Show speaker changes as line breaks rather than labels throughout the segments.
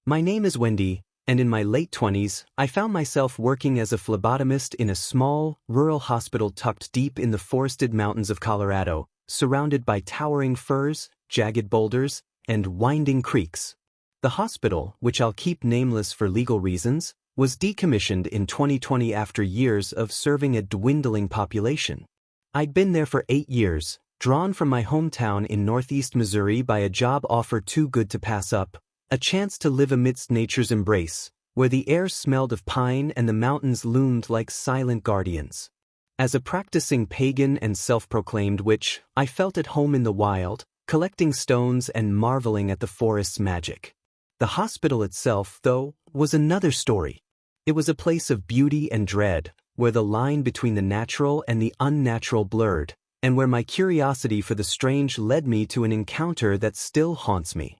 My name is Wendy, and in my late 20s, I found myself working as a phlebotomist in a small, rural hospital tucked deep in the forested mountains of Colorado, surrounded by towering firs, jagged boulders, and winding creeks. The hospital, which I'll keep nameless for legal reasons, was decommissioned in 2020 after years of serving a dwindling population. I'd been there for 8 years, drawn from my hometown in northeast Missouri by a job offer too good to pass up, a chance to live amidst nature's embrace, where the air smelled of pine and the mountains loomed like silent guardians. As a practicing pagan and self-proclaimed witch, I felt at home in the wild, collecting stones and marveling at the forest's magic. The hospital itself, though, was another story. It was a place of beauty and dread, where the line between the natural and the unnatural blurred, and where my curiosity for the strange led me to an encounter that still haunts me.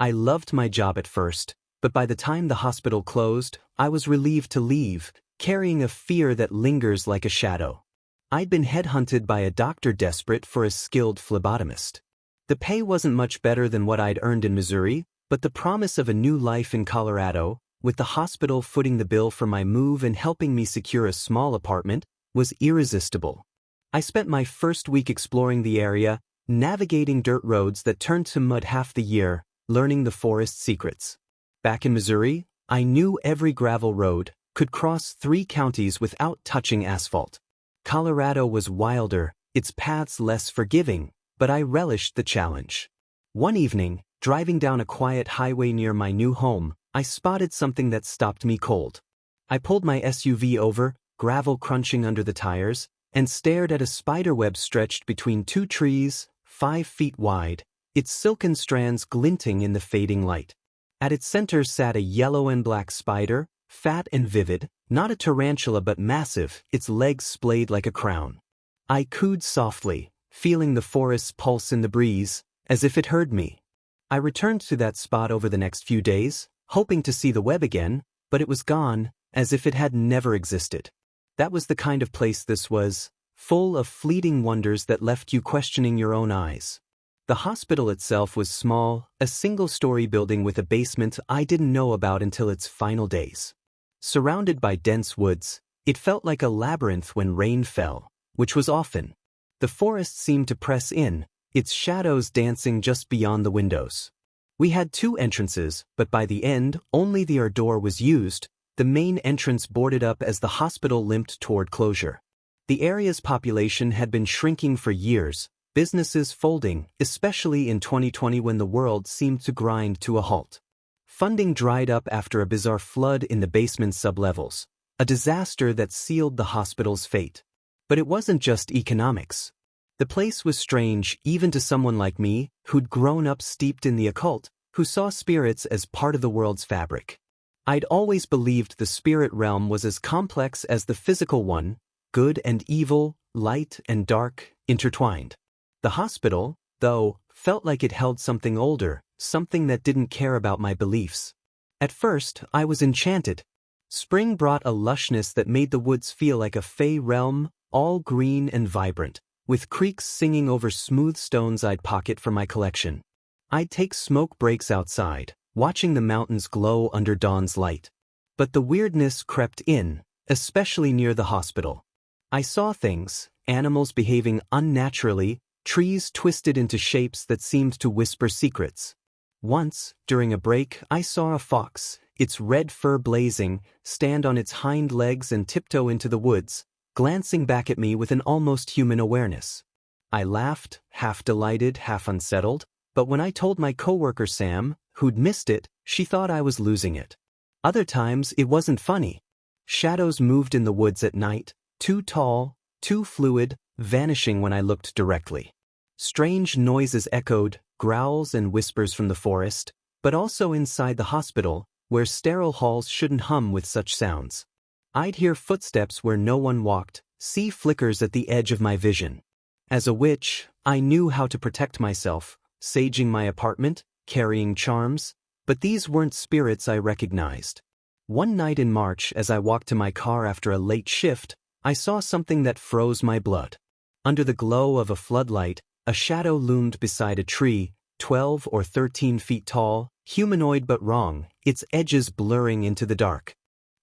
I loved my job at first, but by the time the hospital closed, I was relieved to leave, carrying a fear that lingers like a shadow. I'd been headhunted by a doctor desperate for a skilled phlebotomist. The pay wasn't much better than what I'd earned in Missouri, but the promise of a new life in Colorado, with the hospital footing the bill for my move and helping me secure a small apartment, was irresistible. I spent my first week exploring the area, navigating dirt roads that turned to mud half the year, learning the forest secrets. Back in Missouri, I knew every gravel road, could cross 3 counties without touching asphalt. Colorado was wilder, its paths less forgiving, but I relished the challenge. One evening, driving down a quiet highway near my new home, I spotted something that stopped me cold. I pulled my SUV over, gravel crunching under the tires, and stared at a spiderweb stretched between 2 trees, 5 feet wide, its silken strands glinting in the fading light. At its center sat a yellow and black spider, fat and vivid, not a tarantula but massive, its legs splayed like a crown. I cooed softly, feeling the forest's pulse in the breeze, as if it heard me. I returned to that spot over the next few days, hoping to see the web again, but it was gone, as if it had never existed. That was the kind of place this was, full of fleeting wonders that left you questioning your own eyes. The hospital itself was small, a single-story building with a basement I didn't know about until its final days. Surrounded by dense woods, it felt like a labyrinth when rain fell, which was often. The forest seemed to press in, its shadows dancing just beyond the windows. We had 2 entrances, but by the end, only the door was used, the main entrance boarded up as the hospital limped toward closure. The area's population had been shrinking for years, businesses folding, especially in 2020 when the world seemed to grind to a halt. Funding dried up after a bizarre flood in the basement sublevels, a disaster that sealed the hospital's fate. But it wasn't just economics. The place was strange even to someone like me, who'd grown up steeped in the occult, who saw spirits as part of the world's fabric. I'd always believed the spirit realm was as complex as the physical one, good and evil, light and dark, intertwined. The hospital, though, felt like it held something older, something that didn't care about my beliefs. At first, I was enchanted. Spring brought a lushness that made the woods feel like a fey realm, all green and vibrant, with creeks singing over smooth stones I'd pocket for my collection. I'd take smoke breaks outside, watching the mountains glow under dawn's light. But the weirdness crept in, especially near the hospital. I saw things, animals behaving unnaturally, trees twisted into shapes that seemed to whisper secrets. Once, during a break, I saw a fox, its red fur blazing, stand on its hind legs and tiptoe into the woods, glancing back at me with an almost human awareness. I laughed, half delighted, half unsettled, but when I told my coworker Sam, who'd missed it, she thought I was losing it. Other times, it wasn't funny. Shadows moved in the woods at night, too tall, too fluid, vanishing when I looked directly. Strange noises echoed, growls and whispers from the forest, but also inside the hospital, where sterile halls shouldn't hum with such sounds. I'd hear footsteps where no one walked, see flickers at the edge of my vision. As a witch, I knew how to protect myself, saging my apartment, carrying charms, but these weren't spirits I recognized. One night in March, as I walked to my car after a late shift, I saw something that froze my blood. Under the glow of a floodlight, a shadow loomed beside a tree, 12 or 13 feet tall, humanoid but wrong, its edges blurring into the dark.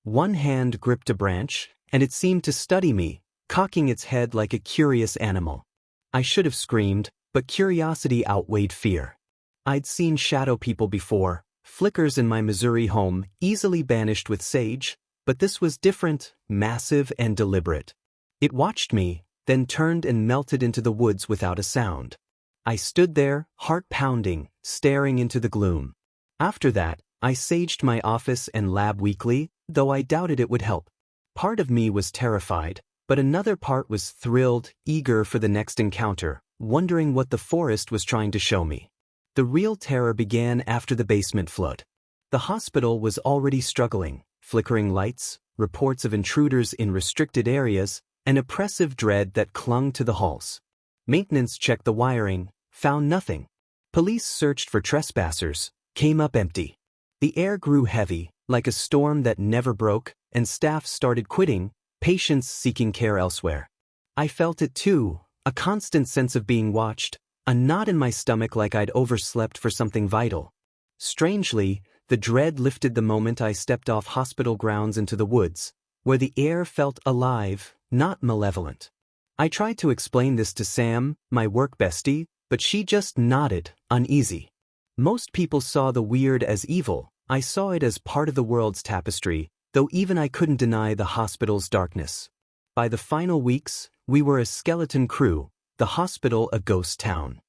One hand gripped a branch, and it seemed to study me, cocking its head like a curious animal. I should have screamed, but curiosity outweighed fear. I'd seen shadow people before, flickers in my Missouri home, easily banished with sage, but this was different, massive and deliberate. It watched me, then turned and melted into the woods without a sound. I stood there, heart pounding, staring into the gloom. After that, I saged my office and lab weekly, though I doubted it would help. Part of me was terrified, but another part was thrilled, eager for the next encounter, wondering what the forest was trying to show me. The real terror began after the basement flood. The hospital was already struggling, flickering lights, reports of intruders in restricted areas, an oppressive dread that clung to the halls. Maintenance checked the wiring, found nothing. Police searched for trespassers, came up empty. The air grew heavy, like a storm that never broke, and staff started quitting, patients seeking care elsewhere. I felt it too, a constant sense of being watched, a knot in my stomach like I'd overslept for something vital. Strangely, the dread lifted the moment I stepped off hospital grounds into the woods, where the air felt alive, not malevolent. I tried to explain this to Sam, my work bestie, but she just nodded, uneasy. Most people saw the weird as evil. I saw it as part of the world's tapestry, though even I couldn't deny the hospital's darkness. By the final weeks, we were a skeleton crew, the hospital a ghost town.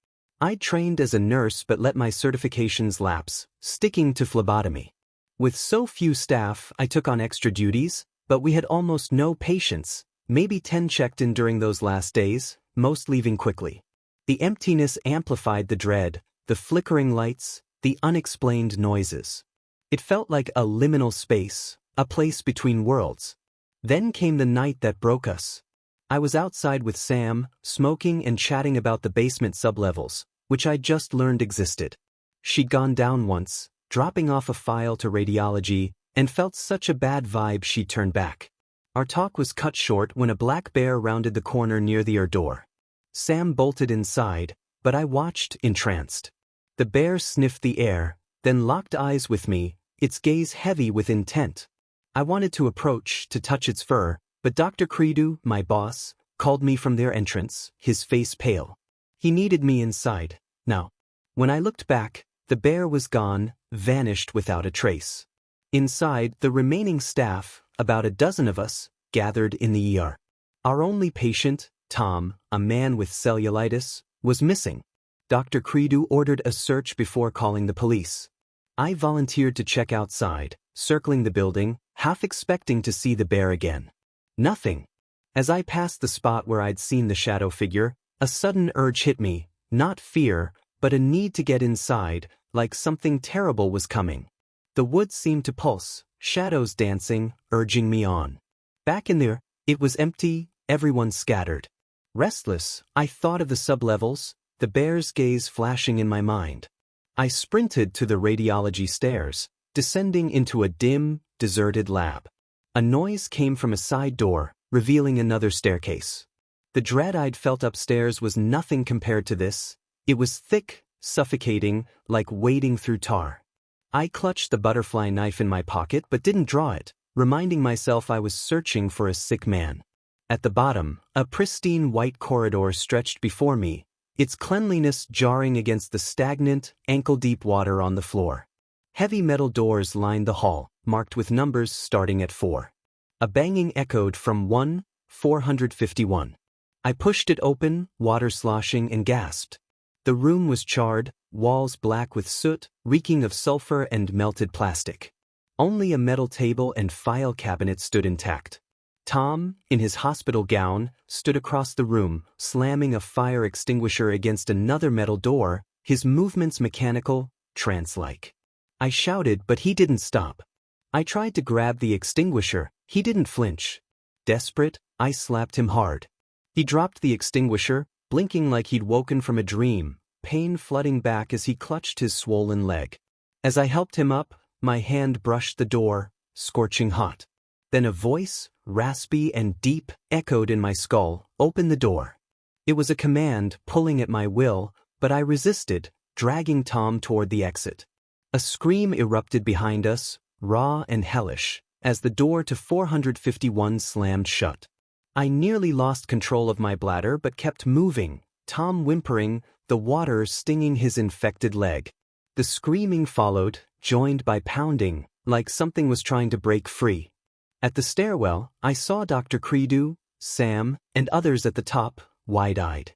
I'd trained as a nurse but let my certifications lapse, sticking to phlebotomy. With so few staff, I took on extra duties, but we had almost no patients, maybe 10 checked in during those last days, most leaving quickly. The emptiness amplified the dread, the flickering lights, the unexplained noises. It felt like a liminal space, a place between worlds. Then came the night that broke us. I was outside with Sam, smoking and chatting about the basement sublevels, which I'd just learned existed. She'd gone down once, dropping off a file to radiology, and felt such a bad vibe she turned back. Our talk was cut short when a black bear rounded the corner near the door. Sam bolted inside, but I watched, entranced. The bear sniffed the air, then locked eyes with me, its gaze heavy with intent. I wanted to approach, to touch its fur, but Dr. Credu, my boss, called me from their entrance, his face pale. He needed me inside, now. When I looked back, the bear was gone, vanished without a trace. Inside, the remaining staff, about a dozen of us, gathered in the ER. Our only patient, Tom, a man with cellulitis, was missing. Dr. Credu ordered a search before calling the police. I volunteered to check outside, circling the building, half expecting to see the bear again. Nothing. As I passed the spot where I'd seen the shadow figure, a sudden urge hit me, not fear, but a need to get inside, like something terrible was coming. The woods seemed to pulse, shadows dancing, urging me on. Back in there, it was empty, everyone scattered. Restless, I thought of the sublevels, the bear's gaze flashing in my mind. I sprinted to the radiology stairs, descending into a dim, deserted lab. A noise came from a side door, revealing another staircase. The dread I'd felt upstairs was nothing compared to this. It was thick, suffocating, like wading through tar. I clutched the butterfly knife in my pocket but didn't draw it, reminding myself I was searching for a sick man. At the bottom, a pristine white corridor stretched before me, its cleanliness jarring against the stagnant, ankle-deep water on the floor. Heavy metal doors lined the hall, marked with numbers starting at 4. A banging echoed from 451. I pushed it open, water sloshing, and gasped. The room was charred, walls black with soot, reeking of sulfur and melted plastic. Only a metal table and file cabinet stood intact. Tom, in his hospital gown, stood across the room, slamming a fire extinguisher against another metal door, his movements mechanical, trance-like. I shouted, but he didn't stop. I tried to grab the extinguisher, he didn't flinch. Desperate, I slapped him hard. He dropped the extinguisher, blinking like he'd woken from a dream, pain flooding back as he clutched his swollen leg. As I helped him up, my hand brushed the door, scorching hot. Then a voice, raspy and deep, echoed in my skull, "Open the door." It was a command, pulling at my will, but I resisted, dragging Tom toward the exit. A scream erupted behind us, raw and hellish, as the door to 451 slammed shut. I nearly lost control of my bladder but kept moving, Tom whimpering, the water stinging his infected leg. The screaming followed, joined by pounding, like something was trying to break free. At the stairwell, I saw Dr. Credo, Sam, and others at the top, wide-eyed.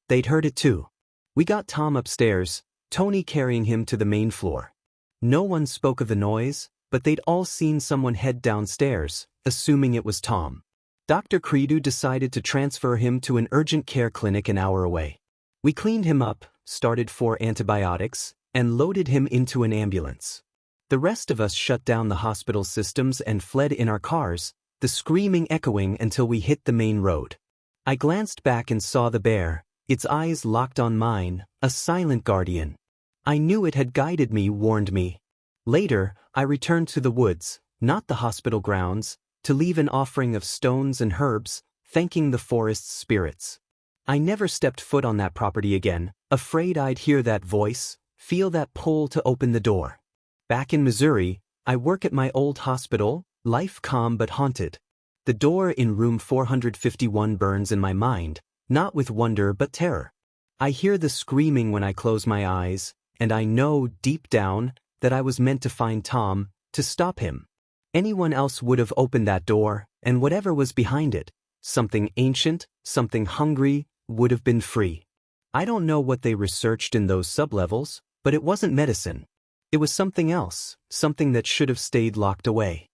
They'd heard it too. We got Tom upstairs, Tony carrying him to the main floor. No one spoke of the noise, but they'd all seen someone head downstairs, assuming it was Tom. Dr. Credo decided to transfer him to an urgent care clinic an hour away. We cleaned him up, started 4 antibiotics, and loaded him into an ambulance. The rest of us shut down the hospital systems and fled in our cars, the screaming echoing until we hit the main road. I glanced back and saw the bear, its eyes locked on mine, a silent guardian. I knew it had guided me, warned me. Later, I returned to the woods, not the hospital grounds, to leave an offering of stones and herbs, thanking the forest's spirits. I never stepped foot on that property again, afraid I'd hear that voice, feel that pull to open the door. Back in Missouri, I work at my old hospital, life calm but haunted. The door in room 451 burns in my mind, not with wonder but terror. I hear the screaming when I close my eyes, and I know, deep down, that I was meant to find Tom, to stop him. Anyone else would have opened that door, and whatever was behind it, something ancient, something hungry, would have been free. I don't know what they researched in those sublevels, but it wasn't medicine. It was something else, something that should have stayed locked away.